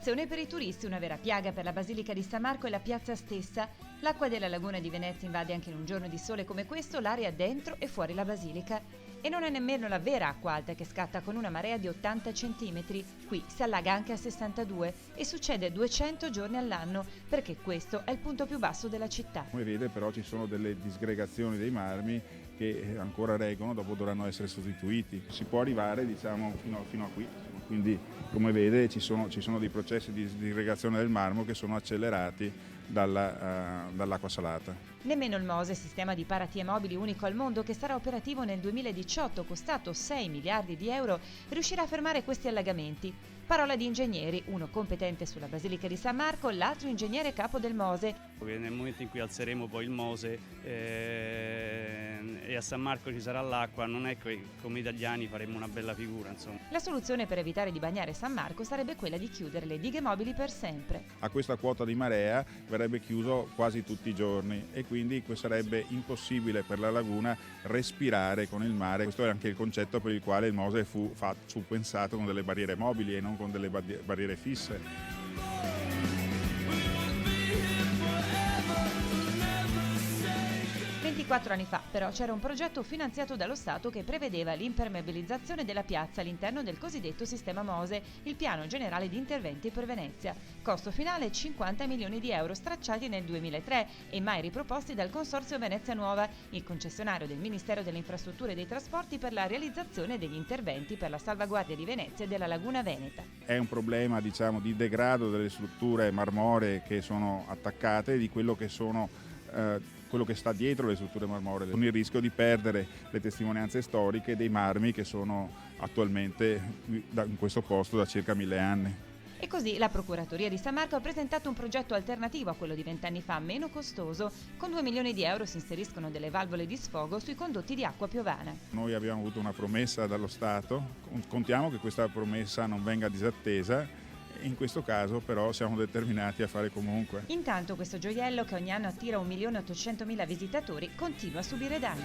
preoccupazione per i turisti, una vera piaga per la Basilica di San Marco e la piazza stessa. L'acqua della laguna di Venezia invade anche in un giorno di sole come questo l'area dentro e fuori la Basilica. E non è nemmeno la vera acqua alta che scatta con una marea di 80 centimetri. Qui si allaga anche a 62 e succede 200 giorni all'anno, perché questo è il punto più basso della città. Come vede però ci sono delle disgregazioni dei marmi che ancora reggono, dopo dovranno essere sostituiti. Si può arrivare fino a qui, quindi come vede ci sono dei processi di disgregazione del marmo che sono accelerati dall'acqua salata. Nemmeno il MOSE, sistema di paratie mobili unico al mondo che sarà operativo nel 2018, costato 6 miliardi di euro, riuscirà a fermare questi allagamenti. Parola di ingegneri, uno competente sulla Basilica di San Marco, l'altro ingegnere capo del MOSE. Nel momento in cui alzeremo poi il MOSE e a San Marco ci sarà l'acqua, non è che come italiani faremo una bella figura, insomma. La soluzione per evitare di bagnare San Marco sarebbe quella di chiudere le dighe mobili per sempre. A questa quota di marea verrebbe chiuso quasi tutti i giorni e quindi sarebbe impossibile per la laguna respirare con il mare. Questo è anche il concetto per il quale il MOSE fu pensato con delle barriere mobili e non con delle barriere fisse. 24 anni fa, però, c'era un progetto finanziato dallo Stato che prevedeva l'impermeabilizzazione della piazza all'interno del cosiddetto sistema MOSE, il piano generale di interventi per Venezia. Costo finale 50 milioni di euro stracciati nel 2003 e mai riproposti dal Consorzio Venezia Nuova, il concessionario del Ministero delle Infrastrutture e dei Trasporti per la realizzazione degli interventi per la salvaguardia di Venezia e della laguna veneta. È un problema, di degrado delle strutture marmoree che sono attaccate, di quello che sta dietro le strutture marmoree, con il rischio di perdere le testimonianze storiche dei marmi che sono attualmente in questo posto da circa 1000 anni. E così la Procuratoria di San Marco ha presentato un progetto alternativo a quello di 20 anni fa, meno costoso. Con 2 milioni di euro si inseriscono delle valvole di sfogo sui condotti di acqua piovana. Noi abbiamo avuto una promessa dallo Stato, contiamo che questa promessa non venga disattesa. In questo caso però siamo determinati a fare comunque. Intanto questo gioiello, che ogni anno attira 1.800.000 visitatori, continua a subire danni.